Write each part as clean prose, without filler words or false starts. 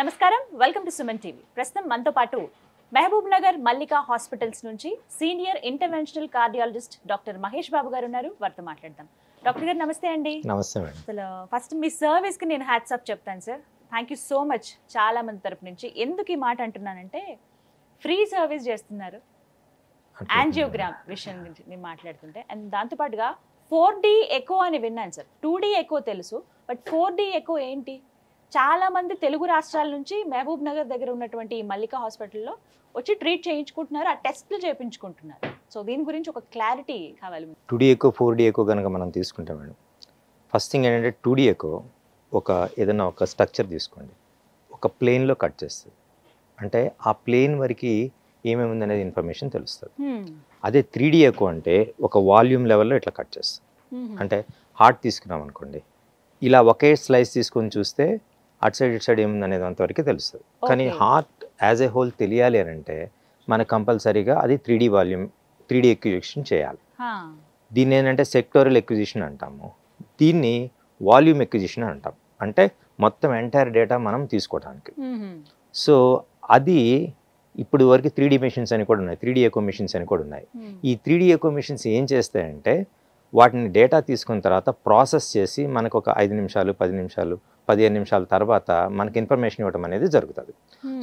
నమస్కారం, welcome to Suman TV. ప్రస్తుతం మనతో పాటు మహబూబ్ నగర్ మల్లికా హాస్పిటల్స్ నుంచి senior interventional cardiologist doctor Mahesh Babu గారు ఉన్నారు. వారితో మాట్లాడదాం. డాక్టర్ గారు నమస్తే అండి. నమస్తే మేడం. అసలు ఫస్ట్ మీ సర్వీస్కి నేను హ్యాట్స్ ఆఫ్ చెప్తాను sir. Thank you so much. చాలా మంది తరపు నుంచి ఎందుకు ఈ మాట అంటున్నానంటే ఫ్రీ సర్వీస్ చేస్తున్నారు యాంజియోగ్రామ్ విషయం గురించి నేను మాట్లాడుతుంటే. అండ్ దాంతోపాటుగా 4D ఎకో అని విన్నాను సార్. 2D ఎకో తెలుసు, బట్ 4D ఎకో ఏంటి? చాలా మంది తెలుగు రాష్ట్రాల నుంచి మహబూబ్ నగర్ దగ్గర ఉన్నటువంటి ఈ మల్లికా హాస్పిటల్లో వచ్చి ట్రీట్ చేయించుకుంటున్నారు, ఆ టెస్ట్లు చేయించుకుంటున్నారు. సో దీని గురించి ఒక క్లారిటీ కావాలి. 2D ఎకో 4D ఎకో కనుక మనం తీసుకుంటాం మేడం, ఫస్ట్ థింగ్ ఏంటంటే 2D ఎకో ఏదైనా ఒక స్ట్రక్చర్ తీసుకోండి, ఒక ప్లేన్లో కట్ చేస్తుంది. అంటే ఆ ప్లేన్ వరకు ఏమేమి ఉందనేది ఇన్ఫర్మేషన్ తెలుస్తుంది. అదే 3D ఎకో అంటే ఒక వాల్యూమ్ లెవెల్లో ఇట్లా కట్ చేస్తుంది. అంటే హార్ట్ తీసుకున్నాం అనుకోండి, ఇలా ఒకే స్లైస్ తీసుకొని చూస్తే అటు సైడ్ ఇటు సైడ్ ఏముందనేది అంతవరకు తెలుస్తుంది. కానీ హార్ట్ యాజ్ ఏ హోల్ తెలియాలి అని అంటే మనకు కంపల్సరీగా అది 3D వాల్యూమ్ 3D ఎక్విజిషన్ చేయాలి. దీన్ని ఏంటంటే సెక్టోరల్ ఎక్విజిషన్ అంటాము, దీన్ని వాల్యూమ్ ఎక్విజిషన్ అంటాం. అంటే మొత్తం ఎంటైర్ డేటా మనం తీసుకోవడానికి. సో అది ఇప్పుడు వరకు 3D మెషిన్స్ అని కూడా ఉన్నాయి, 3D ఎకో మెషిన్స్ అని కూడా ఉన్నాయి. ఈ 3D ఎకో మెషిన్స్ ఏం చేస్తాయంటే వాటిని డేటా తీసుకున్న తర్వాత ప్రాసెస్ చేసి మనకు ఒక 5 నిమిషాలు 10 నిమిషాలు 15 నిమిషాల తర్వాత మనకి ఇన్ఫర్మేషన్ ఇవ్వడం అనేది జరుగుతుంది.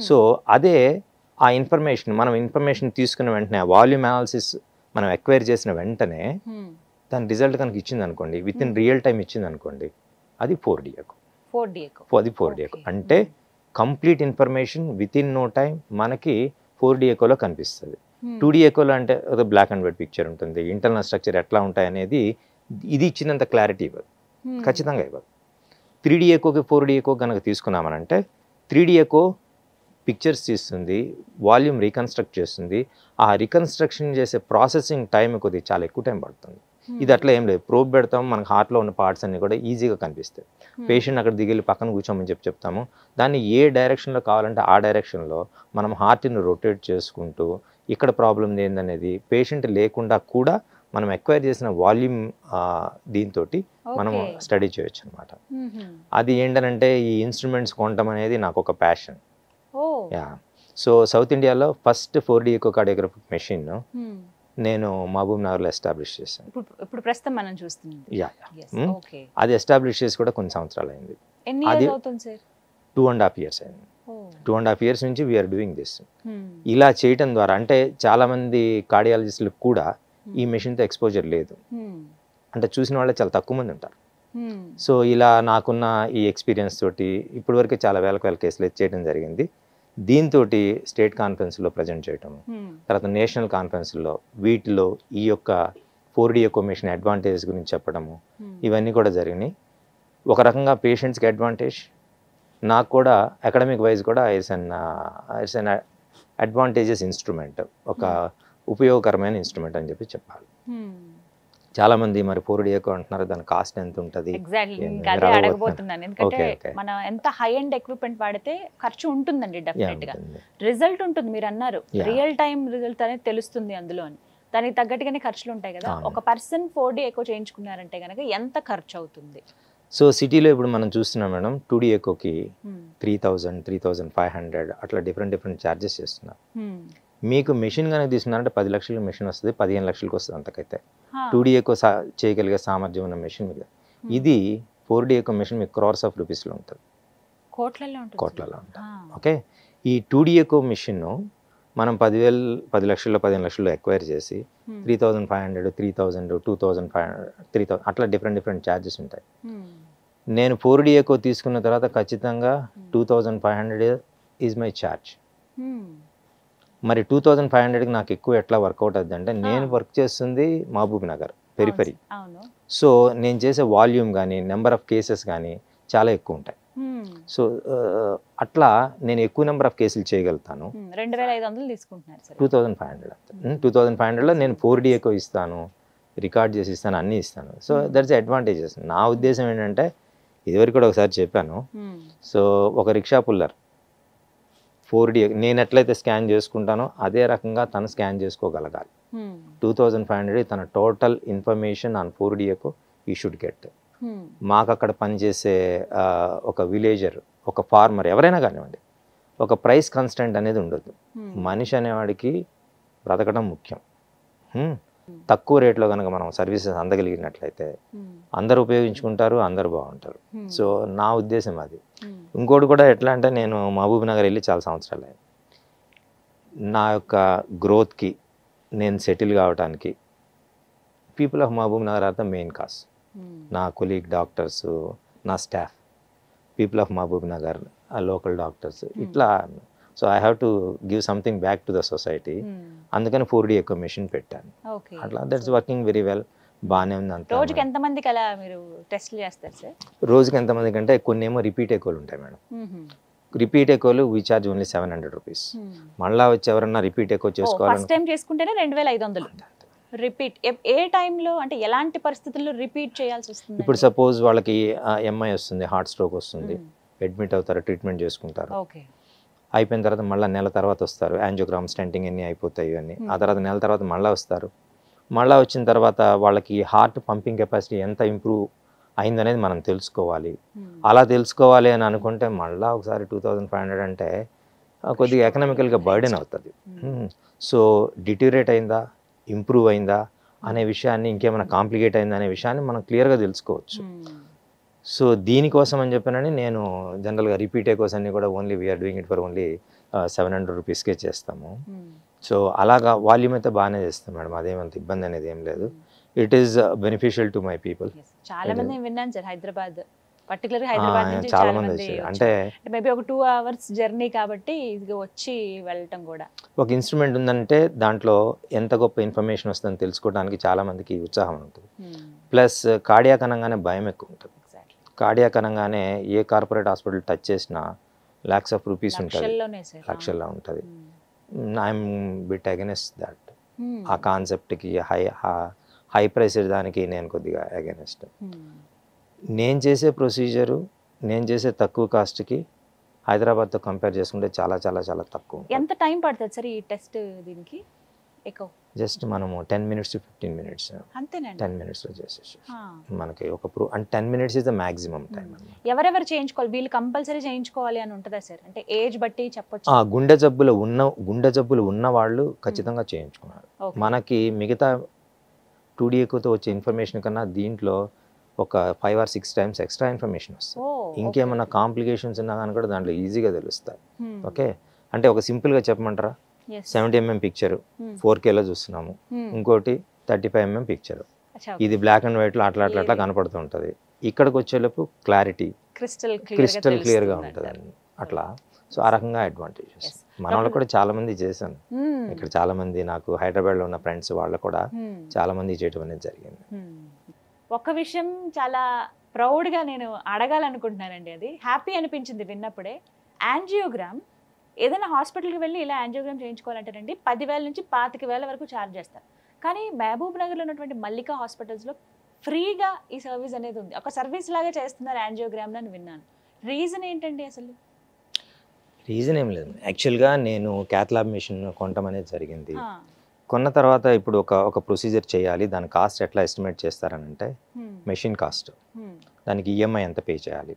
సో అదే ఆ ఇన్ఫర్మేషన్ తీసుకున్న వెంటనే వాల్యూమ్ అనాలిసిస్ మనం ఎక్వైర్ చేసిన వెంటనే దాని రిజల్ట్ కనుక ఇచ్చింది అనుకోండి, విత్ ఇన్ రియల్ టైం ఇచ్చింది అనుకోండి, అది 4D ఎకో. అది 4D ఎకో అంటే complete information with in no time మనకి 4D ఎకోలో కనిపిస్తుంది. 2D ఎకోలో అంటే బ్లాక్ అండ్ వైట్ పిక్చర్ ఉంటుంది, ఇంటర్నల్ స్ట్రక్చర్ ఎట్లా ఉంటాయి అనేది ఇది ఇచ్చినంత క్లారిటీ ఇవ్వదు, ఖచ్చితంగా ఇవ్వదు. 3D ఎకోకి 4D ఎకో కనుక తీసుకున్నామనంటే 3D ఎకో పిక్చర్స్ తీస్తుంది, వాల్యూమ్ రీకన్స్ట్రక్ట్ చేస్తుంది. ఆ రీకన్స్ట్రక్షన్ చేసే ప్రాసెసింగ్ టైం కొద్దిగా చాలా ఎక్కువ టైం పడుతుంది. ఇది అట్లా ఏం లేదు, ప్రోబ్ పెడతాం, మనకు హార్ట్లో ఉన్న పార్ట్స్ అన్ని కూడా ఈజీగా కనిపిస్తాయి. పేషెంట్ అక్కడ దిగిలి పక్కన కూర్చోమని చెప్తాము, దాన్ని ఏ డైరెక్షన్లో కావాలంటే ఆ డైరెక్షన్లో మనం హార్ట్ని రొటేట్ చేసుకుంటూ ఇక్కడ ప్రాబ్లం ఏందనేది పేషెంట్ లేకుండా కూడా మనం ఎక్వైర్ చేసిన వాల్యూమ్ దీంతో మనం స్టడీ చేయొచ్చు అనమాట. అది ఏంటంటే ఈ ఇన్స్ట్రుమెంట్స్ కొనడం అనేది నాకు ఒక ప్యాషన్. యా, సో సౌత్ ఇండియాలో ఫస్ట్ 4D ఎకో కార్డియోగ్రఫిక్ మెషిన్ నేను మహబూబ్ నగర్లో ఎస్టాబ్లిష్ చేశాను. ఇప్పుడు ప్రస్తుతం మనం చూస్తున్నాం. యా, అది ఎస్టాబ్లిష్ చేసి కూడా కొన్ని సంవత్సరాలు అయింది. అది 2.5 years అయింది. 2.5 years నుంచి వీఆర్ డూయింగ్ దిస్. ఇలా చేయటం ద్వారా అంటే చాలా మంది కార్డియాలజిస్టులకు కూడా ఈ మెషిన్తో ఎక్స్పోజర్ లేదు, అంటే చూసిన వాళ్ళే చాలా తక్కువ మంది ఉంటారు. సో ఇలా నాకున్న ఈ ఎక్స్పీరియన్స్ తోటి ఇప్పటి వరకు చాలా వేల కేసులు చేయడం జరిగింది. దీంతో స్టేట్ కాన్ఫరెన్స్లో ప్రజెంట్ చేయటము, తర్వాత నేషనల్ కాన్ఫరెన్స్లో వీటిలో ఈ యొక్క 4D ఎకో మెషిన్ అడ్వాంటేజెస్ గురించి చెప్పడము, ఇవన్నీ కూడా జరిగినాయి. ఒక రకంగా పేషెంట్స్కి అడ్వాంటేజ్, నాకు కూడా అకాడమిక్ వైజ్ కూడా ఇట్స్ అన్ అడ్వాంటేజెస్ ఇన్స్ట్రుమెంట్, ఒక ఉపయోగకరమైన ఇన్స్ట్రుమెంట్ అని చెప్పాలి. చాలా మంది మరి 4D ఎకో అంటున్నారు, దాని కాస్ట్ ఎంత ఉంటుంది? ఎందుకంటే మన ఎంత హై ఎండ్ ఎక్విప్మెంట్ వాడితే ఖర్చు ఉంటుందండి, డెఫినెట్ గా రిజల్ట్ ఉంటుంది. మీరు అన్నారు రియల్ టైం రిజల్ట్ అనేది తెలుస్తుంది అందులో అని, దానికి తగ్గట్టుగానే ఖర్చులు ఉంటాయి కదా. ఒక పర్సన్ 4D ఎకో చేయించుకున్నారంటే కనుక ఎంత ఖర్చు అవుతుంది? సో సిటీలో ఇప్పుడు మనం చూస్తున్నాం మేడం, 2D ఎకోకి 3000 3500 అట్లా డిఫరెంట్ ఛార్జెస్ చేస్తున్నారు. మీకు మెషిన్ కనుక తీసుకున్నారంటే 10 లక్షల మెషిన్ వస్తుంది, 15 లక్షలకు వస్తుంది అంతకైతే. 2D ఎకో చేయగలిగే సామర్థ్యం ఉన్న మెషిన్ మీద. ఇది 4D ఎకో మెషిన్ మీకు crores of rupeesలో ఉంటుంది, కోట్లలో ఉంటుంది. ఓకే, ఈ 2D ఎకో మెషిన్ మనం 10 లక్షల్లో 15 లక్షల్లో ఎక్వైర్ చేసి 3500 3000 2500 3000 అట్లా డిఫరెంట్ ఛార్జెస్ ఉంటాయి. నేను 4D ఎకో తీసుకున్న తర్వాత ఖచ్చితంగా 2500 ఈజ్ మై ఛార్జ్. మరి 2500కి నాకు ఎక్కువ ఎట్లా వర్కౌట్ అవుతుంది అంటే, నేను వర్క్ చేస్తుంది మహబూబ్ నగర్ పెరిఫెరీ. సో నేను చేసే వాల్యూమ్ కానీ నెంబర్ ఆఫ్ కేసెస్ కానీ చాలా ఎక్కువ ఉంటాయి. సో అట్లా నేను ఎక్కువ నెంబర్ ఆఫ్ కేసులు చేయగలుగుతాను. 2500 తీసుకుంటున్నారు. 2500లో నేను 4D ఎకో ఇస్తాను, రికార్డ్ చేసి ఇస్తాను, అన్నీ ఇస్తాను. So that's advantages. నా ఉద్దేశం ఏంటంటే, ఇదివరకు కూడా ఒకసారి చెప్పాను. సో ఒక రిక్షా పుల్లర్ 4D నేను ఎట్లయితే స్కాన్ చేసుకుంటానో అదే రకంగా తను స్కాన్ చేసుకోగలగాలి. 2500 తన total information on 4D echo he should get. మాకు అక్కడ పనిచేసే ఒక విలేజర్, ఒక ఫార్మర్ ఎవరైనా కానివ్వండి, ఒక ప్రైస్ కాన్స్టెంట్ అనేది ఉండదు. మనిషి అనేవాడికి బ్రతకడం ముఖ్యం. తక్కువ రేట్లో కనుక మనం సర్వీసెస్ అందగలిగినట్లయితే అందరూ ఉపయోగించుకుంటారు, అందరూ బాగుంటారు. సో నా ఉద్దేశం అది. ఇంకోటి కూడా ఎట్లా అంటే, నేను మహబూబ్ నగర్ వెళ్ళి చాలా సంవత్సరాలు అయ్యాయి. నా యొక్క గ్రోత్కి, నేను సెటిల్ కావడానికి people of Mahbubnagar are the main cause. నా కొలీగ్ డాక్టర్స్, నా staff, people of Mahbubnagar, local doctors, ఇట్లా. So I have to give something back to the society. అందుకని 4D ఎక్కువ మెషిన్ పెట్టాను. అట్లా దట్స్ వర్కింగ్ వెరీ వెల్, బాగానే ఉంది. అంత రోజుకి ఎంతమందికి అలా మీరు టెస్ట్లు చేస్తారు సార్? రోజుకి ఎంతమంది కంటే కొన్ని ఏమో రిపీట్ ఎక్కువలు ఉంటాయి మేడం. రిపీట్ ఎక్కువలు వీ చార్జ్ ఓన్లీ 700 రూపీస్. మళ్ళీ వచ్చి ఎవరన్నా రిపీట్ ఎక్కువ చేసుకోవాలి, ఫస్ట్ టైం చేసుకుంటేనే 2500 రిపీట్. ఏ టైంలో అంటే ఎలాంటి పరిస్థితుల్లో రిపీట్ చేయాల్సి వస్తుంది? ఇప్పుడు సపోజ్ వాళ్ళకి ఎంఐ వస్తుంది, హార్ట్ స్ట్రోక్ వస్తుంది, అడ్మిట్ అవుతారు, ట్రీట్మెంట్ చేసుకుంటారు. అయిపోయిన తర్వాత మళ్ళీ నెల తర్వాత వస్తారు, యాంజియోగ్రామ్, స్టెంటింగ్ అన్నీ అయిపోతాయి ఇవన్నీ. ఆ తర్వాత నెల తర్వాత మళ్ళీ వస్తారు. మళ్ళీ వచ్చిన తర్వాత వాళ్ళకి హార్ట్ పంపింగ్ కెపాసిటీ ఎంత ఇంప్రూవ్ అయిందనేది మనం తెలుసుకోవాలి. అలా తెలుసుకోవాలి అని అనుకుంటే మళ్ళీ ఒకసారి 2500 అంటే కొద్దిగా ఎకనామికల్గా బర్డెన్ అవుతుంది. సో డిటీరియేట్ అయిందా, ఇంప్రూవ్ అయిందా అనే విషయాన్ని, ఇంకేమైనా కాంప్లికేట్ అయిందా అనే విషయాన్ని మనం క్లియర్గా తెలుసుకోవచ్చు. సో దీనికోసం అని చెప్పానని నేను జనరల్గా రిపీట్ ఎకోస్ అన్ని కూడా only we are doing it for only 700 రూపీస్కే చేస్తాము. సో అలాగా వాల్యూమ్ అయితే బాగానే చేస్తాం మేడం, అదేమంత ఇబ్బంది అనేది ఏం లేదు. It is beneficial to my people. చాలా మంది విన్నాను సార్, హైదరాబాద్ పర్టికులర్గా హైదరాబాద్ నుంచి చాలా మంది అంటే మేబీ ఒక 2 hours జర్నీ కాబట్టి ఇది వచ్చి వెళ్ళటం కూడా. ఒక ఇన్స్ట్రుమెంట్ ఉందంటే దాంట్లో ఎంత గొప్ప ఇన్ఫర్మేషన్ వస్తుందని తెలుసుకోవడానికి చాలా మందికి ఉత్సాహం ఉంటుంది. ప్లస్ కార్డియాక్ అనగానే భయం ఎక్కువ ఉంటుంది. కార్డియాక్ అనగానే ఏ కార్పొరేట్ హాస్పిటల్ టచ్ చేసినా lakhs of rupees ఉంటుంది, లక్షల్లో ఉంటుంది. I'm bit against that. ఆ కాన్సెప్ట్కి హై ప్రైస్ దానికి నేను కొద్దిగా అగెనెస్ట్. నేను చేసే ప్రొసీజరు, నేను చేసే తక్కువ కాస్ట్కి హైదరాబాద్తో కంపేర్ చేసుకుంటే చాలా చాలా చాలా తక్కువ. ఎంత టైం పడుతుంది సార్ ఈ టెస్ట్ దీనికి? ఎక్కువ జస్ట్ మనము 10 minutes to 15 minutes, అంతేనండి, 10 minutesలో చేసేసి మనకి ఒక and 10 minutes is the maximum time. ఎవరెవరు చేయించుకోవాలి? వీళ్ళు కంపల్సరీ చేయించుకోవాలి అని ఉంటుందా సార్? అంటే ఏజ్ బట్టి చెప్పొచ్చు. గుండె జబ్బులు ఉన్న వాళ్ళు ఖచ్చితంగా చేయించుకున్నారు. మనకి మిగతా 2D ఎక్కువతో వచ్చే ఇన్ఫర్మేషన్ కన్నా దీంట్లో ఒక 5 or 6 times ఎక్స్ట్రా ఇన్ఫర్మేషన్ వస్తుంది. ఇంకేమన్నా కాంప్లికేషన్స్ ఉన్నా కానీ కూడా దాంట్లో ఈజీగా తెలుస్తాయి. ఓకే, అంటే ఒక సింపుల్గా చెప్పమంటారా, 70 mm పిక్చర్ 4Kలో చూస్తున్నాము, ఇంకోటి 35 mm పిక్చర్. ఇది బ్లాక్ అండ్ వైట్లో అట్లా అట్లా అట్లా కనపడుతూ ఉంటుంది. ఇక్కడికి వచ్చేలోపు క్లారిటీ క్రిస్టల్ క్లియర్గా ఉంటుంది అట్లా. సో ఆ రకంగా అడ్వాంటేజెస్ మన వాళ్ళు కూడా చాలా మంది చేశాను. ఇక్కడ చాలా మంది నాకు హైదరాబాద్లో ఉన్న ఫ్రెండ్స్ వాళ్ళు కూడా చాలా మంది చేయడం అనేది జరిగింది. ఒక విషయం చాలా ప్రౌడ్గా నేను అడగాలనుకుంటున్నానండి, అది హ్యాపీ అనిపించింది విన్నప్పుడే. యాంజియోగ్రామ్ ఏదైనా హాస్పిటల్కి వెళ్ళి ఇలా యాంజియోగ్రామ్ చేయించుకోవాలంటేనండి 10,000 నుంచి 25,000 వరకు ఛార్జ్ చేస్తారు. కానీ మహబూబ్ నగర్లో ఉన్నటువంటి మల్లికా హాస్పిటల్స్లో ఫ్రీగా ఈ సర్వీస్ అనేది ఉంది. ఒక సర్వీస్ లాగా చేస్తున్నారు యాంజియోగ్రామ్ అని విన్నాను. రీజన్ ఏంటండి అసలు? రీజన్ ఏం లేదు, యాక్చువల్గా నేను క్యాథ్లాబ్ మెషిన్ కొనటం అనేది జరిగింది. కొన్న తర్వాత ఇప్పుడు ఒక ప్రొసీజర్ చేయాలి, దాని కాస్ట్ ఎట్లా ఎస్టిమేట్ చేస్తారని అంటే మెషిన్ కాస్ట్, దానికి ఈఎంఐ ఎంత పే చేయాలి,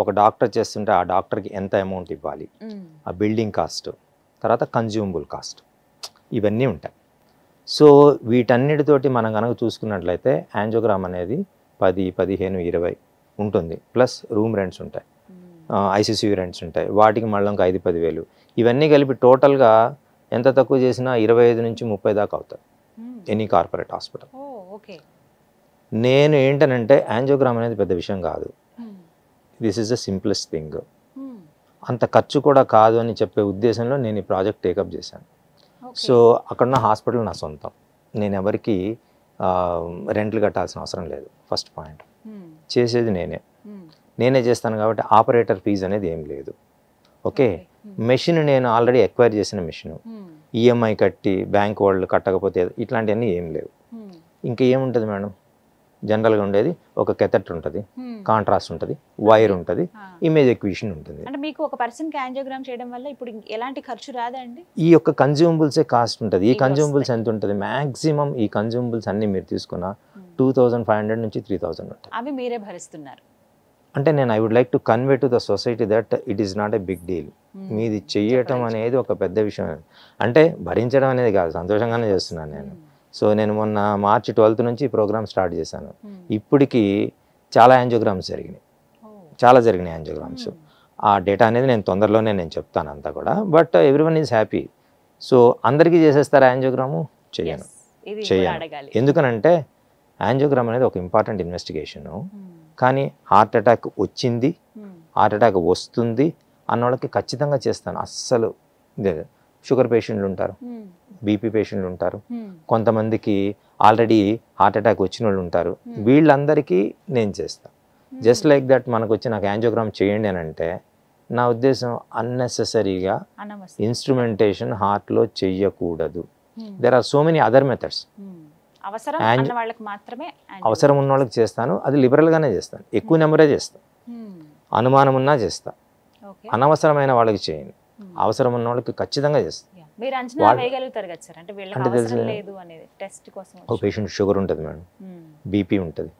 ఒక డాక్టర్ చేస్తుంటే ఆ డాక్టర్కి ఎంత అమౌంట్ ఇవ్వాలి, ఆ బిల్డింగ్ కాస్ట్, తర్వాత కన్జ్యూమబుల్ కాస్ట్, ఇవన్నీ ఉంటాయి. సో వీటన్నిటితోటి మనం కనుక చూసుకున్నట్లయితే యాంజియోగ్రామ్ అనేది 10, 15, 20 ఉంటుంది. ప్లస్ రూమ్ రెంట్స్ ఉంటాయి, ఐసీసీయూ రెంట్స్ ఉంటాయి, వాటికి మళ్ళీ ఇంకా 5-10 వేలు. ఇవన్నీ కలిపి టోటల్గా ఎంత తక్కువ చేసినా 25 నుంచి 30 దాకా అవుతాయి ఎనీ కార్పొరేట్ హాస్పిటల్. నేను ఏంటనంటే యాంజియోగ్రామ్ అనేది పెద్ద విషయం కాదు, this is the simplest thing, అంత ఖర్చు కూడా కాదు అని చెప్పే ఉద్దేశంలో నేను ఈ ప్రాజెక్ట్ టేకప్ చేశాను. సో అక్కడున్న హాస్పిటల్ నా సొంతం, నేను ఎవరికి రెంట్లు కట్టాల్సిన అవసరం లేదు. ఫస్ట్ పాయింట్, చేసేది నేనే చేస్తాను కాబట్టి ఆపరేటర్ ఫీజు అనేది ఏం లేదు. ఓకే, మెషిన్ నేను ఆల్రెడీ ఎక్వైర్ చేసిన మెషిన్, ఈఎంఐ కట్టి బ్యాంక్ వాళ్ళు కట్టకపోతే ఇట్లాంటివన్నీ ఏం లేవు. ఇంకా ఏముంటుంది మేడం, జనరల్గా ఉండేది ఒక కెథెటర్ ఉంటుంది, కాంట్రాస్ట్ ఉంటుంది, వైర్ ఉంటుంది, ఇమేజ్ ఎక్విజిషన్ ఉంటుంది. అంటే మీకు ఒక పర్సన్కి యాంజియోగ్రామ్ చేయడం వల్ల ఇప్పుడు ఎలాంటి ఖర్చు రాదండి? ఈ యొక్క కన్జ్యూమబుల్సే కాస్ట్ ఉంటుంది. ఈ కన్జ్యూమబుల్స్ ఎంత ఉంటుంది, మ్యాక్సిమం ఈ కన్జ్యూమబుల్స్ అన్ని మీరు తీసుకున్న 2,500 నుంచి 3,000 ఉంటాయి. అవి మీరే భరిస్తున్నారు? అంటే నేను I would like to convey to the society that it is not a big deal. మీది చెయ్యటం అనేది ఒక పెద్ద విషయం. అంటే భరించడం అనేది కాదు, సంతోషంగానే చేస్తున్నాను నేను. సో నేను మొన్న మార్చి 12 నుంచి ఈ ప్రోగ్రామ్ స్టార్ట్ చేశాను. ఇప్పటికి చాలా యాంజియోగ్రామ్స్ జరిగినాయి, చాలా జరిగినాయి యాంజియోగ్రామ్స్. ఆ డేటా అనేది నేను తొందరలోనే నేను చెప్తాను అంతా కూడా. But everyone is happy. So అందరికీ చేసేస్తారా యాంజియోగ్రాము? చేయను. ఎందుకనంటే యాంజియోగ్రామ్ అనేది ఒక ఇంపార్టెంట్ ఇన్వెస్టిగేషను. కానీ హార్ట్ అటాక్ వచ్చింది, హార్ట్ అటాక్ వస్తుంది అన్న వాళ్ళకి ఖచ్చితంగా చేస్తాను. అస్సలు షుగర్ పేషెంట్లు ఉంటారు, బీపీ పేషెంట్లు ఉంటారు, కొంతమందికి ఆల్రెడీ హార్ట్ అటాక్ వచ్చిన వాళ్ళు ఉంటారు. వీళ్ళందరికీ నేను చేస్తాను. జస్ట్ లైక్ దట్ మనకు వచ్చి నాకు యాంజియోగ్రామ్ చేయండి అని అంటే నా ఉద్దేశం అన్నెసెసరీగా ఇన్స్ట్రుమెంటేషన్ హార్ట్లో చెయ్యకూడదు. There are so many other methods. అవసరం ఉన్న వాళ్ళకి చేస్తాను, అది లిబరల్గానే చేస్తాను, ఎక్కువ నెంబరే చేస్తాను, అనుమానం ఉన్నా చేస్తా. అనవసరమైన వాళ్ళకి చేయను, అవసరం ఉన్న వాళ్ళకి ఖచ్చితంగా చేస్తాను. అంటే తెలుసు, ఒక పేషెంట్ షుగర్ ఉంటుంది మేడం, బీపీ ఉంటుంది,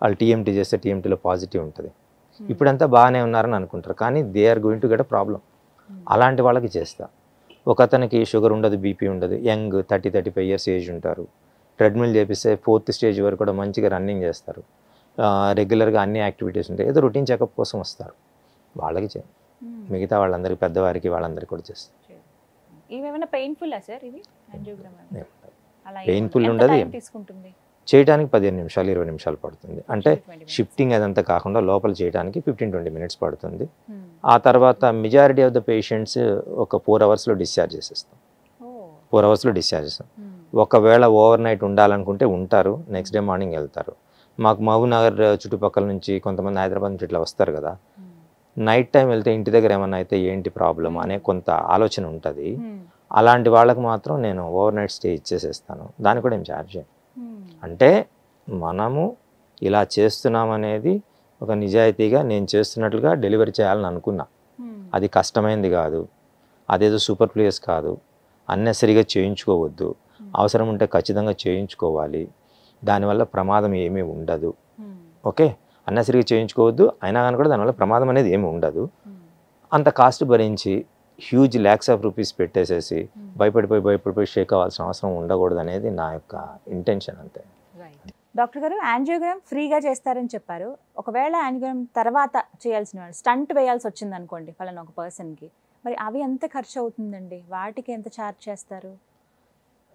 వాళ్ళు టీఎంటీ చేస్తే టీఎంటీలో పాజిటివ్ ఉంటుంది, ఇప్పుడంతా బాగానే ఉన్నారని అనుకుంటారు, కానీ they are going to get a problem. అలాంటి వాళ్ళకి చేస్తా. ఒక అతనికి షుగర్ ఉండదు, బీపీ ఉండదు, యంగ్ 30-35 ఇయర్స్ ఏజ్ ఉంటారు, ట్రెడ్మిల్ చేపిస్తే 4th స్టేజ్ వరకు కూడా మంచిగా రన్నింగ్ చేస్తారు, రెగ్యులర్గా అన్ని యాక్టివిటీస్ ఉంటాయి, ఏదో రొటీన్ చెకప్ కోసం వస్తారు, వాళ్ళకి చేయండి. మిగతా వాళ్ళందరికీ, పెద్దవారికి, వాళ్ళందరికీ కూడా చేస్తారు. పెయిన్ఫుల్ ఉండదు, చేయడానికి 15 నిమిషాలు 20 నిమిషాలు పడుతుంది. అంటే షిఫ్టింగ్ అదంతా కాకుండా లోపల చేయడానికి 15-20 మినిట్స్ పడుతుంది. ఆ తర్వాత మెజారిటీ ఆఫ్ ద పేషెంట్స్ ఒక 4 అవర్స్లో డిశ్చార్జ్ చేసేస్తాం. 4 అవర్స్లో డిశ్చార్జ్ చేస్తాం. ఒకవేళ ఓవర్ నైట్ ఉండాలనుకుంటే ఉంటారు, నెక్స్ట్ డే మార్నింగ్ వెళ్తారు. మాకు మహబూబ్నగర్ చుట్టుపక్కల నుంచి కొంతమంది, హైదరాబాద్ నుంచి ఇట్లా వస్తారు కదా, నైట్ టైం వెళ్తే ఇంటి దగ్గర ఏమన్నా అయితే ఏంటి ప్రాబ్లం అనే కొంత ఆలోచన ఉంటుంది. అలాంటి వాళ్ళకి మాత్రం నేను ఓవర్ నైట్ స్టే ఇచ్చేసేస్తాను, దానికి కూడా ఏం ఛార్జ్ చేయను. అంటే మనము ఇలా చేస్తున్నామనేది ఒక నిజాయితీగా నేను చేస్తున్నట్లుగా డెలివరీ చేయాలని అనుకున్నా. అది కష్టమైంది కాదు, అదేదో సూపర్ ప్లేస్ కాదు, అన్నెసరిగా చేయించుకోవద్దు, అవసరం ఉంటే ఖచ్చితంగా చేయించుకోవాలి, దానివల్ల ప్రమాదం ఏమీ ఉండదు. ఓకే, అన్నెసరిగా చేయించుకోవద్దు, అయినా కానీ కూడా దానివల్ల ప్రమాదం అనేది ఏమి ఉండదు. అంత కాస్ట్ భరించి హ్యూజ్ ల్యాక్స్ ఆఫ్ రూపీస్ పెట్టేసేసి భయపడిపోయి షేక్ అవ్వాల్సిన అవసరం ఉండకూడదు అనేది నా యొక్క ఇంటెన్షన్ అంతే. డాక్టర్ గారు, యాంజియోగ్రామ్ ఫ్రీగా చేస్తారని చెప్పారు. ఒకవేళ యాంజియోగ్రామ్ తర్వాత చేయాల్సిన వాళ్ళు స్టంట్ వేయాల్సి వచ్చింది అనుకోండి ఫలానా ఒక పర్సన్కి, మరి అవి ఎంత ఖర్చు అవుతుందండి? వాటికి ఎంత ఛార్జ్ చేస్తారు?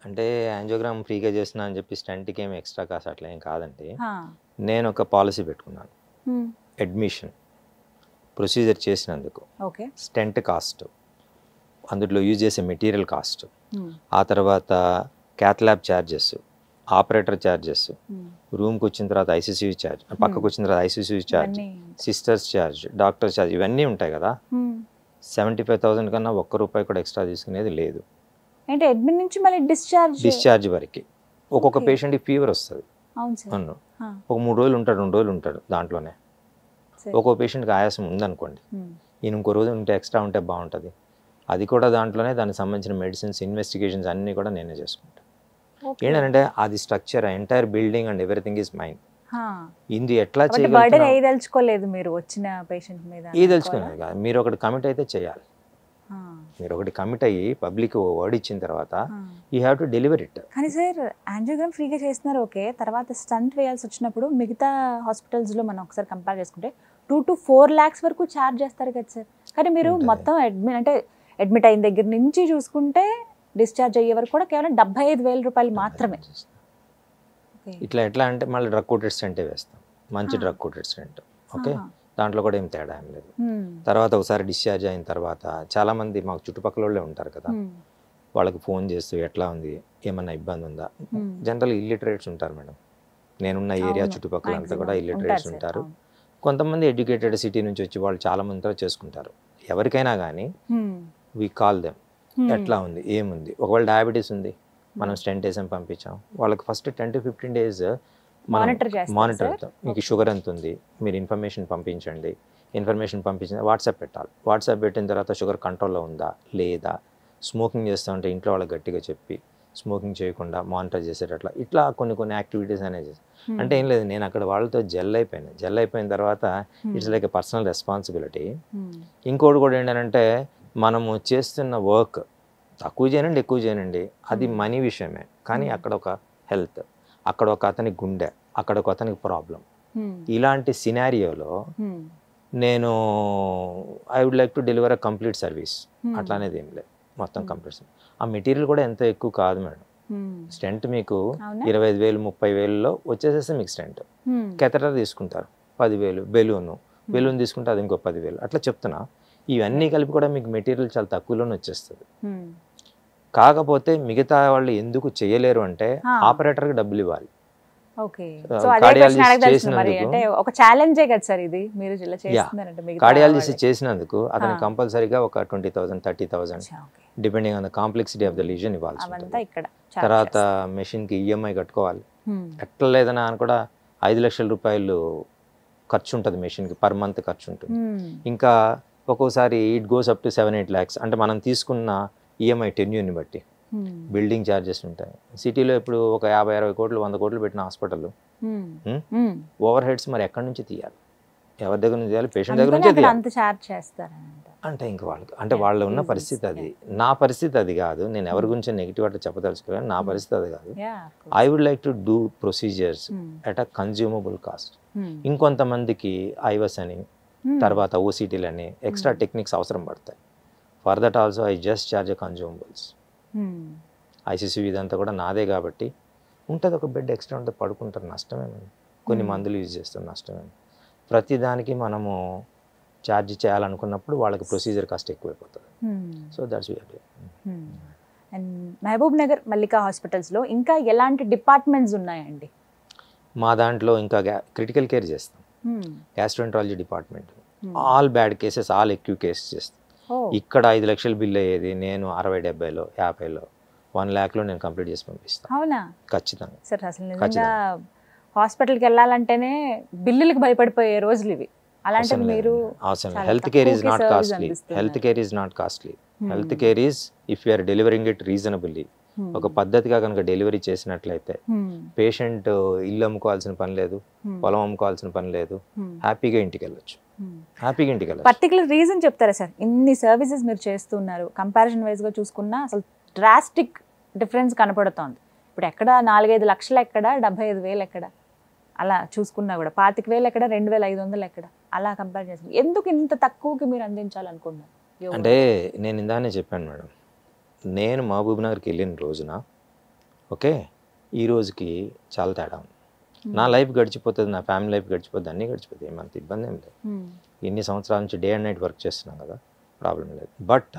అంటే యాంజియోగ్రామ్ ఫ్రీగా చేస్తున్నా అని చెప్పి స్టంట్కి ఏమి ఎక్స్ట్రా కాస్ట్ అట్లా ఏం కాదండి. నేను ఒక పాలసీ పెట్టుకున్నాను, అడ్మిషన్ ప్రొసీజర్ చేసినందుకు స్టెంట్ కాస్ట్, అందులో యూజ్ చేసే మెటీరియల్ కాస్ట్, ఆ తర్వాత cath lab charges, operator charges, రూమ్కి వచ్చిన తర్వాత ఐసీసీ ఛార్జ్, పక్కకు వచ్చిన తర్వాత ICC charge, sisters charge, doctor charge, ఇవన్నీ ఉంటాయి కదా. 75,000 కన్నా ₹1 కూడా ఎక్స్ట్రా తీసుకునేది లేదు. అంటే అడ్మిట్ నుంచి మళ్ళీ డిశ్చార్జ్ వరకు. ఒక్కొక్క పేషెంట్కి ఫీవర్ వస్తుంది, ఒక 3 రోజులు ఉంటాడు, 2 రోజులు ఉంటాడు దాంట్లోనే. ఒక్కో పేషెంట్కి ఆయాసం ఉందనుకోండి, ఈయన ఇంకో రోజు ఉంటే ఎక్స్ట్రా ఉంటే బాగుంటుంది, అది కూడా దాంట్లోనే దానికి సంబంధించిన మెడిసిన్స్, ఇన్వెస్టిగేషన్స్ అన్నీ కూడా నేనే చేసుకుంటాను. ఏంటంటే అది structure, entire building and everything is mine. ఇది ఎట్లా చేయదలుచుకోలేదు మీరు వచ్చిన పేషెంట్ మీద? తెలుసుకునేది కాదు, మీరు ఒకటి కమిట్ అయితే చేయాలి. మీరు ఒకటి కమిట్ అయ్యి పబ్లిక్ వర్డ్ ఇచ్చిన తర్వాత you have to deliver it. కానీ సార్, యాంజియోగ్రామ్ ఫ్రీగా చేస్తున్నారు ఓకే, తర్వాత స్టంట్ వేయాల్సి వచ్చినప్పుడు మిగతా హాస్పిటల్స్లో మనం ఒకసారి కంపేర్ చేసుకుంటే 2 to 4 lakhs వరకు ఛార్జ్ చేస్తారు కదా సార్. కానీ మీరు మొత్తం అడ్మిట్ అయిన దగ్గర నుంచి చూసుకుంటే డిశ్చార్జ్ అయ్యే వరకు కూడా కేవలం ₹75,000 మాత్రమే. ఇట్లా ఎట్లా అంటే మళ్ళీ డ్రగ్ కోటెడ్ స్టెంటే వేస్తాం, మంచి డ్రగ్ కోటెడ్ స్టెంట్. ఓకే, దాంట్లో కూడా ఏం తేడా ఏం లేదు. తర్వాత ఒకసారి డిశ్చార్జ్ అయిన తర్వాత చాలామంది మాకు చుట్టుపక్కల వాళ్ళే ఉంటారు కదా, వాళ్ళకి ఫోన్ చేస్తూ ఎట్లా ఉంది, ఏమన్నా ఇబ్బంది ఉందా. జనరల్ ఇల్లిటరేట్స్ ఉంటారు మేడం, నేనున్న ఏరియా చుట్టుపక్కల అంతా కూడా ఇల్లిటరేట్స్ ఉంటారు. కొంతమంది ఎడ్యుకేటెడ్ సిటీ నుంచి వచ్చి వాళ్ళు చాలామందితో చేసుకుంటారు. ఎవరికైనా కానీ వీ కాల్ దెమ్, ఎట్లా ఉంది, ఏముంది. ఒకవేళ డయాబెటీస్ ఉంది, మనం స్టెంట్ వేసాం పంపించాం, వాళ్ళకి ఫస్ట్ 10 to 15 days మానిటర్ అవుతాం. మీకు షుగర్ ఎంత ఉంది, మీరు ఇన్ఫర్మేషన్ పంపించండి. ఇన్ఫర్మేషన్ పంపించిన వాట్సాప్ పెట్టాలి. వాట్సాప్ పెట్టిన తర్వాత షుగర్ కంట్రోల్లో ఉందా లేదా, స్మోకింగ్ చేస్తూ ఉంటే ఇంట్లో వాళ్ళకి గట్టిగా చెప్పి స్మోకింగ్ చేయకుండా మానిటర్ చేసేటట్లా ఇట్లా కొన్ని యాక్టివిటీస్ అనేది అంటే ఏం లేదు, నేను అక్కడ వాళ్ళతో జెల్ అయిపోయిన తర్వాత it's like a personal responsibility. ఇంకోటి కూడా ఏంటంటే మనము చేస్తున్న వర్క్ తక్కువ చేయనండి ఎక్కువ చేయనండి అది మనీ విషయమే, కానీ అక్కడ ఒక హెల్త్, అక్కడ ఒక అతనికి గుండె, అక్కడ ఒక అతనికి ప్రాబ్లం, ఇలాంటి సినారియోలో నేను I would like to deliver a complete service. అట్లా అనేది ఏం లేదు, మొత్తం కంప్లీట్. ఆ మెటీరియల్ కూడా ఎంత ఎక్కువ కాదు మేడం. స్టెంట్ మీకు 25,000 30,000లో వచ్చేసేస్తే మీకు స్టెంట్. కెథటర్ తీసుకుంటారు 10,000, బెలూన్ తీసుకుంటే అది ఇంకో 10,000. అట్లా చెప్తున్నా, ఇవన్నీ కలిపి కూడా మీకు మెటీరియల్ చాలా తక్కువలోనే వచ్చేస్తుంది. కాకపోతే మిగతా వాళ్ళు ఎందుకు చేయలేరు అంటే ఆపరేటర్కి డబ్బులు ఇవ్వాలి. కార్డియాలజిస్ట్ చేసినందుకు అతను కంపల్సరీగా ఒక 20,000 30,000 depending on the complexity of the lesion ఇవ్వాల్సి ఉంటుంది. తర్వాత మెషిన్కి ఈఎంఐ కట్టుకోవాలి. ఎట్లా లేదన్నా అని కూడా 5 లక్షల రూపాయలు ఖర్చు ఉంటుంది మెషిన్కి, పర్ మంత్ ఖర్చు ఉంటుంది. ఇంకా ఒక్కోసారి it goes up to 7-8 lakhs. అంటే మనం తీసుకున్న ఈఎంఐ టెన్యూర్ని బట్టి బిల్డింగ్ ఛార్జెస్ ఉంటాయి. సిటీలో ఇప్పుడు ఒక 50-60 కోట్లు 100 కోట్లు పెట్టిన హాస్పిటల్ ఓవర్ హెడ్స్ మరి ఎక్కడి నుంచి తీయాలి, ఎవరి దగ్గర నుంచి తీయాలి, పేషెంట్ దగ్గర నుంచి తీయాలి. అంటే ఇంకా వాళ్ళకి అంటే వాళ్ళు ఉన్న పరిస్థితి అది. నా పరిస్థితి అది కాదు, నేను ఎవరి గురించి నెగిటివ్ అట్లా చెప్పదలుచుకోవాలి, నా పరిస్థితి అది కాదు. I would like to do procedures at a consumable cost. ఇంకొంతమందికి ఐవస్ అని, తర్వాత ఓసిటీలు అని ఎక్స్ట్రా టెక్నిక్స్ అవసరం పడతాయి. For that also I just charge consumables. ICC ఇదంతా కూడా నాదే కాబట్టి ఉంటుంది, ఒక బెడ్ ఎక్స్ట్రా ఉంటుంది, పడుకుంటారు, నష్టమేమండి. కొన్ని మందులు యూజ్ చేస్తారు, నష్టమేమి. ప్రతిదానికి మనము ఛార్జ్ చేయాలనుకున్నప్పుడు వాళ్ళకి ప్రొసీజర్ కాస్ట్ ఎక్కువైపోతుంది. So that's we're doing. And Mahabubnagar Mallika హాస్పిటల్స్లో ఇంకా ఎలాంటి డిపార్ట్మెంట్స్ ఉన్నాయండి? మా దాంట్లో ఇంకా క్రిటికల్ కేర్ చేస్తాం, gastroenterology department, all bad cases, all acute cases చేస్తాం. ఇక్కడ 5 లక్షలు బిల్ అయ్యేది నేను 60-70లో 50లో 1 lakhలో నేను కంప్లీట్ చేసి పంపిస్తాను. అవునా? ఖచ్చితంగా సార్, అసలు నిజంగా హాస్పిటల్కి వెళ్ళాలంటేనే బిల్లులకు భయపడిపోయే రోజులు ఇవి. అలాంటి మీరు health care is not costly. Health care is not costly. Health care is if you are delivering it reasonably, ఒక పద్ధతిగా కనుక డెలివరీ చేసినట్లయితే పేషెంట్ ఇల్లు అమ్ముకోవాల్సిన పని లేదు, పొలం అమ్ముకోవాల్సిన పని లేదు, హ్యాపీగా ఇంటికి వెళ్ళొచ్చు. పర్టికులర్ రీజన్ చెప్తారా సార్? ఇన్ని సర్వీసెస్ మీరు చేస్తున్నారు, కంపారిజన్ వైజ్ గా చూసుకున్నా అసలు డ్రాస్టిక్ డిఫరెన్స్ కనపడుతోంది. ఇప్పుడు ఎక్కడ 4-5 లక్షలు ఎక్కడ, 75,000 ఎక్కడ, అలా చూసుకున్నా కూడా 25,000 ఎక్కడ, 2,500 ఎక్కడ, అలా కంపేర్ చేసుకుని ఎందుకు ఇంత తక్కువకి మీరు అందించాలనుకున్నారు? అంటే నేను ఇందానే చెప్పాను మేడం, నేను మహబూబ్ నగర్కి వెళ్ళిన రోజున ఓకే, ఈ రోజుకి చాలా తేడా ఉంది. నా లైఫ్ గడిచిపోతుంది, నా ఫ్యామిలీ లైఫ్ గడిచిపోతుంది, అన్నీ గడిచిపోతాయి, ఏమంత ఇబ్బంది ఏం లేదు. ఎన్ని సంవత్సరాల నుంచి డే అండ్ నైట్ వర్క్ చేస్తున్నాం కదా, ప్రాబ్లం లేదు. బట్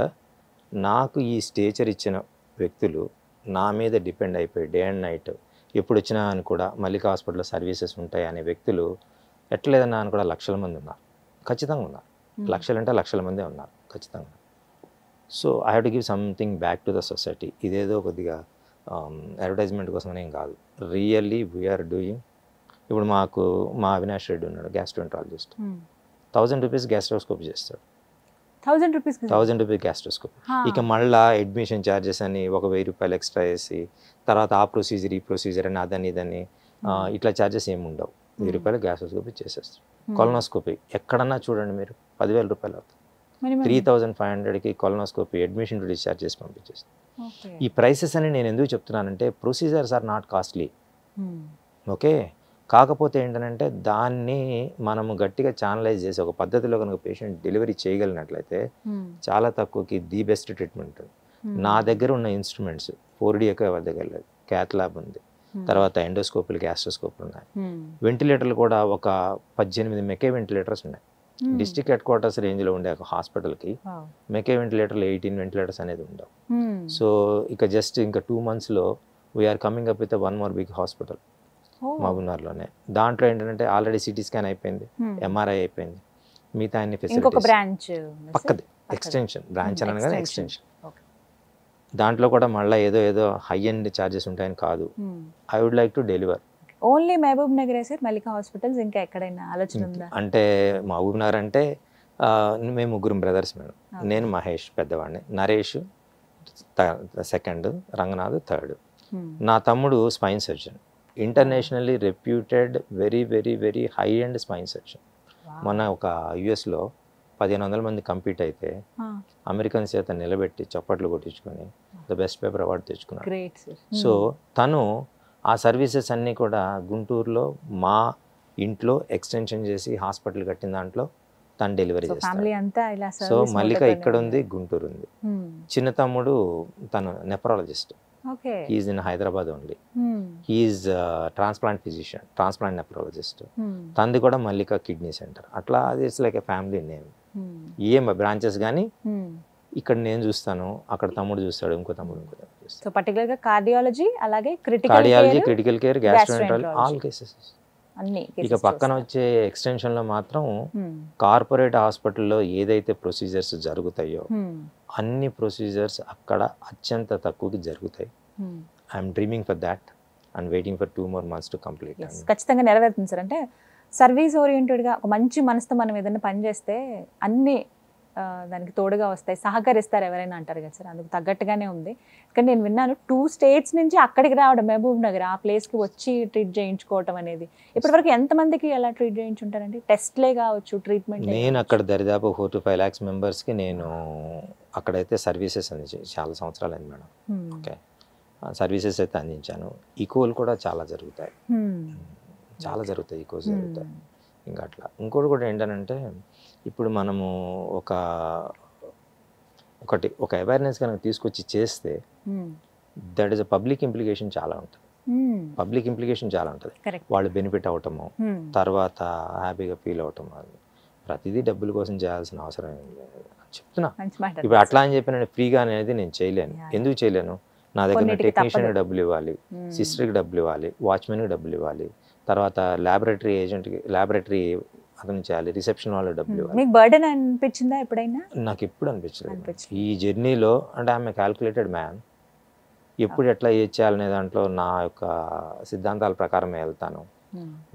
నాకు ఈ స్టేచర్ ఇచ్చిన వ్యక్తులు నా మీద డిపెండ్ అయిపోయి డే అండ్ నైట్ ఎప్పుడు వచ్చినా అని కూడా మల్లికా హాస్పిటల్లో సర్వీసెస్ ఉంటాయి అనే వ్యక్తులు ఎట్లేదన్నా అని కూడా లక్షల మంది ఉన్నారు, ఖచ్చితంగా ఉన్నారు. లక్షలంటే లక్షల మందే ఉన్నారు ఖచ్చితంగా. So I have to give something back to the society. ఇదేదో కొద్దిగా అడ్వర్టైజ్మెంట్ కోసం ఏం కాదు, రియల్లీ వీఆర్ డూయింగ్. ఇప్పుడు మాకు మా అవినాష్ రెడ్డి ఉన్నాడు, గ్యాస్ట్రోఎంట్రాలజిస్ట్, 1000 రూపీస్ గ్యాస్ట్రోస్కోపీ చేస్తాడు. 1000 రూపీస్ గ్యాస్ట్రోస్కోపీ. ఇక మళ్ళీ అడ్మిషన్ ఛార్జెస్ అని ఒక 1000 రూపాయలు ఎక్స్ట్రా వేసి, తర్వాత ఆ ప్రొసీజర్ ఈ ప్రొసీజర్ అని అదని ఇదని ఇట్లా ఛార్జెస్ ఏమి ఉండవు. 1000 రూపాయలు గ్యాస్ట్రోస్కోపీ చేసేస్తాడు. కొలనోస్కోపీ ఎక్కడన్నా చూడండి మీరు 10,000 రూపాయలు అవుతుంది. 3,500కి కొలనోస్కోపీ అడ్మిషన్ టు డిశ్చార్జ్ చేసి పంపించేస్తాం. ఈ ప్రైసెస్ అని నేను ఎందుకు చెప్తున్నానంటే procedures are not costly, okay. కాకపోతే ఏంటంటే దాన్ని మనము గట్టిగా ఛానలైజ్ చేసి ఒక పద్ధతిలో కనుక పేషెంట్ డెలివరీ చేయగలిగినట్లయితే చాలా తక్కువకి ది బెస్ట్ ట్రీట్మెంట్ ఉంటుంది. నా దగ్గర ఉన్న ఇన్స్ట్రుమెంట్స్ 4D ఎవరి దగ్గర లేదు, క్యాత్ ల్యాబ్ ఉంది, తర్వాత ఎండోస్కోపులు గ్యాస్ట్రోస్కోపులు ఉన్నాయి, వెంటిలేటర్లు కూడా ఒక 18 మెకే వెంటిలేటర్స్ ఉన్నాయి. డిస్ట్రిక్ట్ హెడ్ క్వార్టర్స్ రేంజ్లో ఉండే ఒక హాస్పిటల్కి మెకే వెంటిలేటర్లు 18 వెంటిలేటర్స్ అనేది ఉండవు. సో ఇక జస్ట్ ఇంకా 2 monthsలో we're coming up with 1 more big hospital మహబూబ్నగర్లోనే. దాంట్లో ఏంటంటే ఆల్రెడీ సిటీ స్కాన్ అయిపోయింది, ఎంఆర్ఐ అయిపోయింది, మిగతా అన్ని ఫెసిలిటీస్ పక్కది ఎక్స్టెన్షన్ బ్రాంచ్ అనగానే ఎక్స్టెన్షన్. దాంట్లో కూడా మళ్ళీ ఏదో హై ఎండ్ ఛార్జెస్ ఉంటాయని కాదు. I would like to deliver only Mahabubnagar sir Mallika hospitals, ఇంకా ఎక్కడైనా ఆలోచన ఉందా? అంటే మహబూబ్ నగర్ అంటే మేము 3 బ్రదర్స్ మేడం. నేను మహేష్ పెద్దవాడిని, నరేష్ సెకండ్, రంగనాథ్ థర్డ్. నా తమ్ముడు spine surgeon, internationally reputed, very very very high and spine surgeon. మొన్న ఒక యుఎస్లో 1500 మంది కంపీట్ అయితే అమెరికన్ చేత నిలబెట్టి చప్పట్లు కొట్టించుకొని ద బెస్ట్ పేపర్ అవార్డు తెచ్చుకున్నాడు. సో తను ఆ సర్వీసెస్ అన్నీ కూడా గుంటూరులో మా ఇంట్లో ఎక్స్టెన్షన్ చేసి హాస్పిటల్ కట్టిన దాంట్లో తను డెలివరీ చేస్తాడు. సో మల్లిక ఇక్కడ ఉంది, గుంటూరు ఉంది. చిన్న తమ్ముడు తను nephrologist, he's in Hyderabad only. He's transplant physician, transplant nephrologist. తంది కూడా మల్లిక కిడ్నీ సెంటర్. అట్లా అది it's like a family name. ఏం బ్రాంచెస్ కానీ ఇక్కడ నేను చూస్తాను, అక్కడ తమ్ముడు చూస్తాడు, ఇంకో తమ్ముడు ఇంకో తమ్ముడు చూస్తాడు. సో పర్టికులర్ గా కార్డియాలజీ, అలాగే cardiology, critical care, gastroenterology, all cases అన్ని. ఇక పక్కన వచ్చే ఎక్స్టెన్షన్ లో మాత్రం కార్పొరేట్ హాస్పిటల్లో ఏదైతే ప్రొసీజర్స్ జరుగుతాయో అన్ని ప్రొసీజర్స్ అక్కడ అత్యంత తక్కువకి జరుగుతాయి. I'm dreaming for that and waiting for 2 more months to complete. ఖచ్చితంగా నెరవేరుతుంది సార్. అంటే సర్వీస్ ఓరియంటెడ్గా ఒక మంచి మనసుతో మనం ఏదైనా పని చేస్తే అన్ని దానికి తోడుగా వస్తాయి, సహకరిస్తారు ఎవరైనా అంటారు కదా సార్. అందుకు తగ్గట్టుగానే ఉంది. కానీ నేను విన్నాను 2 states నుంచి అక్కడికి రావడం, మహబూబ్ నగర్ ఆ ప్లేస్కి వచ్చి ట్రీట్ చేయించుకోవటం అనేది. ఇప్పటివరకు ఎంతమందికి ఎలా ట్రీట్ చేయించుంటారండి? టెస్ట్లే కావచ్చు, ట్రీట్మెంట్? నేను అక్కడ దరిదాపు 4 to 5 lakhs మెంబర్స్కి నేను అక్కడైతే సర్వీసెస్ అందించాను. చాలా సంవత్సరాలు అయింది మేడం. ఓకే, సర్వీసెస్ అయితే అందించాను. ఈకోలు కూడా చాలా జరుగుతాయి, చాలా జరుగుతాయి, ఈకోస్ జరుగుతాయి. ఇంకా అట్లా ఇంకోటి కూడా ఏంటంటే ఇప్పుడు మనము ఒక అవేర్నెస్ కనుక తీసుకొచ్చి చేస్తే that is a public implication చాలా ఉంటుంది. పబ్లిక్ ఇంప్లికేషన్ చాలా ఉంటుంది. వాళ్ళు బెనిఫిట్ అవటము, తర్వాత హ్యాపీగా ఫీల్ అవటము. ప్రతిదీ డబ్బుల కోసం చేయాల్సిన అవసరం ఏం లేదు చెప్తున్నా. ఇప్పుడు అట్లా అని చెప్పి నేను ఫ్రీగా అనేది నేను చేయలేను. ఎందుకు చేయలేను? నా దగ్గర టెక్నీషియన్కి డబ్బులు ఇవ్వాలి, సిస్టర్కి డబ్బులు ఇవ్వాలి, వాచ్మెన్కి డబ్బులు ఇవ్వాలి, తర్వాత ల్యాబొరేటరీ ఏజెంట్కి, ల్యాబొరేటరీ అతను చేయాలి, రిసెప్షన్ వాళ్ళకి డబ్బులు ఇవ్వాలి. మీకు బర్డెన్ అనిపించిందా ఎప్పుడైనా? నాకు ఎప్పుడు అనిపించలేదు. ఈ జర్నీలో అంటే ఐఎమ్ క్యాల్కులేటెడ్ మ్యాన్. ఎప్పుడు ఎట్లా ఏది చేయాలనే దాంట్లో నా యొక్క సిద్ధాంతాల ప్రకారమే వెళ్తాను.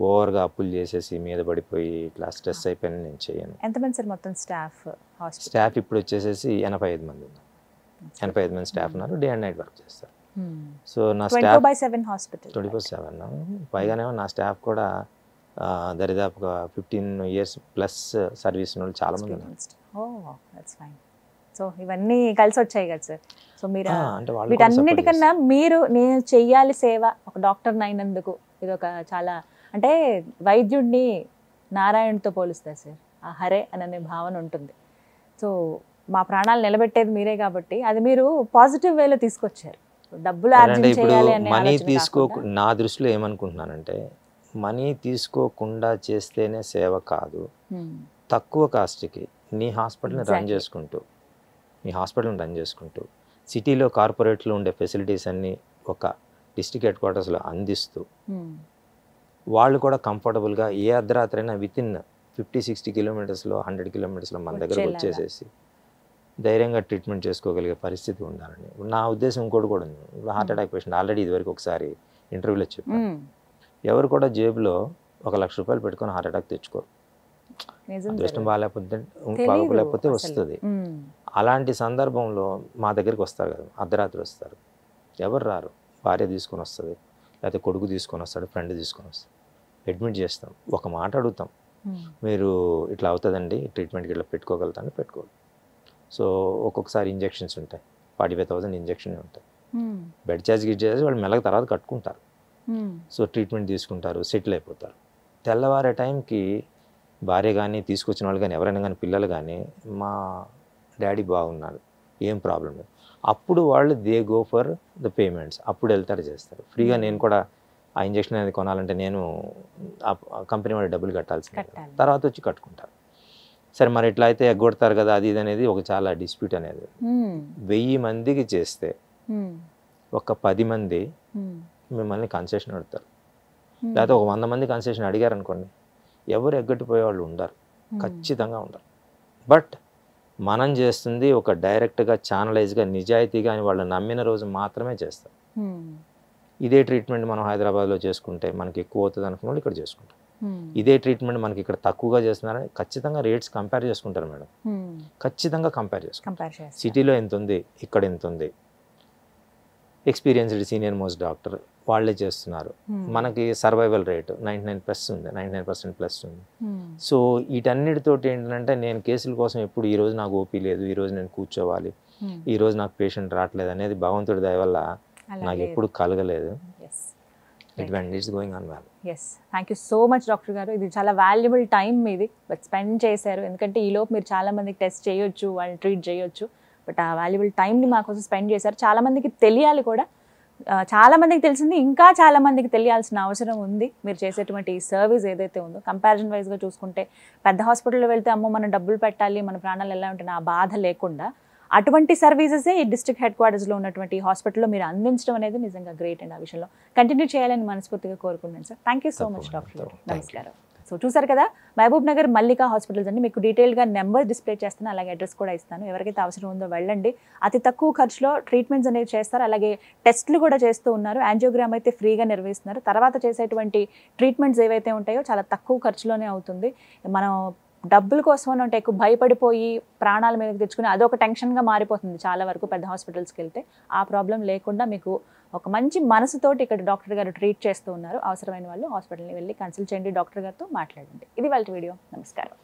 ఓవర్గా అప్పులు చేసేసి మీద పడిపోయి ఇట్లా స్ట్రెస్ అయిపోయి నేను చేయను. ఎంతమంది సార్ మొత్తం స్టాఫ్? స్టాఫ్ ఇప్పుడు వచ్చేసేసి 85 మంది ఉన్నారు. 85 మంది స్టాఫ్ ఉన్నారు, డే అండ్ నైట్ వర్క్ చేస్తారు. సో నా స్టాఫ్ 24/7 పైగానేమో నా స్టాఫ్ కూడా దరిదాపుగా 15 years ప్లస్ సర్వీస్ ఉన్న చాలా మంది ఉన్నారు. సో ఇవన్నీ కలిసి వచ్చాయి కదా సార్. సో మీరు వీటన్నిటికన్నా నేను చెయ్యాలి సేవ ఒక డాక్టర్ అయినందుకు ఇది ఒక చాలా, అంటే వైద్యుడిని నారాయణతో పోలుస్తారు సార్. ఆ హరే అనే భావన ఉంటుంది. సో మా ప్రాణాలు నిలబెట్టేది మీరే కాబట్టి అది మీరు పాజిటివ్ వేలో తీసుకొచ్చారు. డబ్బులు ఆర్జించేయాలి అనే మనీ నా దృష్టిలో ఏమనుకుంటున్నానంటే మనీ తీసుకోకుండా చేస్తేనే సేవ కాదు. తక్కువ కాస్ట్కి నీ హాస్పిటల్ని రన్ చేసుకుంటూ సిటీలో కార్పొరేట్లో ఉండే ఫెసిలిటీస్ అన్నీ ఒక డిస్ట్రిక్ట్ హెడ్ క్వార్టర్స్లో అందిస్తూ వాళ్ళు కూడా కంఫర్టబుల్గా ఏ అర్ధరాత్రైనా వితిన్ 50-60 kilometers 100 kilometers మన దగ్గరకు వచ్చేసేసి ధైర్యంగా ట్రీట్మెంట్ చేసుకోగలిగే పరిస్థితి ఉండాలని నా ఉద్దేశం. ఇంకోటి కూడా ఉంది. ఇప్పుడు హార్ట్ అటాక్ పేషెంట్ ఆల్రెడీ ఇదివరకు ఒకసారి ఇంటర్వ్యూలో చెప్పాను, ఎవరు కూడా జేబులో ₹1,00,000 పెట్టుకొని హార్ట్ అటాక్ తెచ్చుకోరు. అదృష్టం బాగాలేకపోతే వస్తుంది. అలాంటి సందర్భంలో మా దగ్గరికి వస్తారు కదా, అర్ధరాత్రి వస్తారు, ఎవరు రారు. భార్య తీసుకొని వస్తుంది, లేకపోతే కొడుకు తీసుకొని వస్తాడు, ఫ్రెండ్ తీసుకొని వస్తాడు, అడ్మిట్ చేస్తాం. ఒక మాట అడుగుతాం, మీరు ఇట్లా అవుతుందండి, ట్రీట్మెంట్కి ఇట్లా పెట్టుకోగలుగుతాను, పెట్టుకోవాలి. సో ఒక్కొక్కసారి ఇంజెక్షన్స్ ఉంటాయి, 45,000 ఇంజెక్షన్ ఉంటాయి. బెడ్ ఛార్జ్ చేసి వాళ్ళు మెల్లగా తర్వాత కట్టుకుంటారు. సో ట్రీట్మెంట్ తీసుకుంటారు, సెటిల్ అయిపోతారు. తెల్లవారే టైంకి భార్య కానీ తీసుకొచ్చిన వాళ్ళు కానీ ఎవరైనా కానీ పిల్లలు కానీ మా డాడీ బాగున్నారు, ఏం ప్రాబ్లం లేదు. అప్పుడు వాళ్ళు they go for the payments, అప్పుడు వెళ్తారు చేస్తారు ఫ్రీగా. నేను కూడా ఆ ఇంజెక్షన్ అనేది కొనాలంటే నేను కంపెనీ వాళ్ళు డబ్బులు కట్టాల్సింది, తర్వాత వచ్చి కట్టుకుంటారు. సరే మరి ఇట్లా అయితే ఎగ్గొడతారు కదా అది ఇది అనేది ఒక చాలా డిస్ప్యూట్ అనేది. 1000 మందికి చేస్తే ఒక 10 మంది మిమ్మల్ని కన్సెషన్ అడుగుతారు, లేకపోతే ఒక 100 మంది కన్సెషన్ అడిగారు అనుకోండి, ఎవరు ఎగ్గొట్టిపోయే వాళ్ళు ఉండరు, ఖచ్చితంగా ఉండరు. బట్ మనం చేస్తుంది ఒక డైరెక్ట్గా ఛానలైజ్గా నిజాయితీగా అని వాళ్ళు నమ్మిన రోజు మాత్రమే చేస్తారు. ఇదే ట్రీట్మెంట్ మనం హైదరాబాద్లో చేసుకుంటే మనకి ఎక్కువ అవుతుంది అనుకున్న వాళ్ళు ఇక్కడ చేసుకుంటాం. ఇదే ట్రీట్మెంట్ మనకి ఇక్కడ తక్కువగా చేస్తున్నారని ఖచ్చితంగా రేట్స్ కంపేర్ చేసుకుంటారు మేడం. ఖచ్చితంగా కంపేర్ చేసుకుంటారు. సిటీలో ఎంత ఉంది, ఇక్కడ ఎంత ఉంది, ఎక్స్పీరియన్స్డ్ సీనియర్ మోస్ట్ డాక్టర్ వాళ్ళే చేస్తున్నారు. మనకి సర్వైవల్ రేట్ 99+ ఉంది, 99% ఉంది. సో వీటన్నిటితోటి ఏంటంటే నేను కేసుల కోసం ఎప్పుడు ఈరోజు నాకు ఓపీ లేదు, ఈరోజు నేను కూర్చోవాలి, ఈరోజు నాకు పేషెంట్ రావట్లేదు అనేది భగవంతుడి దయ వల్ల నాకు ఎప్పుడు కలగలేదు. It's going on well. Thank you so much doctor గారు. ఇది చాలా వాల్యుబుల్ టైం మీది బట్ స్పెండ్ చేశారు. ఎందుకంటే ఈలోపు మీరు చాలా మందికి టెస్ట్ చేయొచ్చు, వాళ్ళని ట్రీట్ చేయొచ్చు. బట్ ఆ వాల్యుబుల్ టైంని మాకోసం స్పెండ్ చేశారు. చాలామందికి తెలియాలి కూడా. చాలామందికి తెలిసింది, ఇంకా చాలామందికి తెలియాల్సిన అవసరం ఉంది. మీరు చేసేటువంటి ఈ సర్వీస్ ఏదైతే ఉందో కంపారిజన్ వైజ్గా చూసుకుంటే పెద్ద హాస్పిటల్లో వెళ్తే అమ్మో మనం డబ్బులు పెట్టాలి, మన ప్రాణాలు ఎలా ఉంటాయి ఆ బాధ లేకుండా అటువంటి సర్వీసెసే ఈ డిస్ట్రిక్ట్ హెడ్ క్వార్టర్స్లో ఉన్నటువంటి హాస్పిటల్లో మీరు అందించడం అనేది నిజంగా గ్రేట్ అండి. ఆ విషయంలో కంటిన్యూ చేయాలని మనస్ఫూర్తిగా కోరుకున్నాను sir. Thank you so much doctor గారు. నమస్కారం. సో చూసారు కదా, మహబూబ్ నగర్ మల్లికా హాస్పిటల్స్ అండి. మీకు డీటెయిల్గా నెంబర్ డిస్ప్లే చేస్తాను, అలాగే అడ్రస్ కూడా ఇస్తాను. ఎవరికైతే అవసరం ఉందో వెళ్ళండి. అతి తక్కువ ఖర్చులో ట్రీట్మెంట్స్ అనేవి చేస్తారు, అలాగే టెస్ట్లు కూడా చేస్తూ ఉన్నారు. యాంజియోగ్రామ్ అయితే ఫ్రీగా నిర్వహిస్తున్నారు. తర్వాత చేసేటువంటి ట్రీట్మెంట్స్ ఏవైతే ఉంటాయో చాలా తక్కువ ఖర్చులోనే అవుతుంది. మనం డబ్బుల కోసం అంటే ఎక్కువ భయపడిపోయి ప్రాణాల మీదకి తెచ్చుకుని అదొక టెన్షన్గా మారిపోతుంది చాలా వరకు పెద్ద హాస్పిటల్స్కి వెళ్తే. ఆ ప్రాబ్లం లేకుండా మీకు ఒక మంచి మనసుతోటి ఇక్కడ డాక్టర్ గారు ట్రీట్ చేస్తూ ఉన్నారు. అవసరమైన వాళ్ళు హాస్పిటల్ని వెళ్ళి కన్సల్ట్ చేయండి, డాక్టర్ గారితో మాట్లాడండి. ఇది వాళ్ళ వీడియో. నమస్కారం.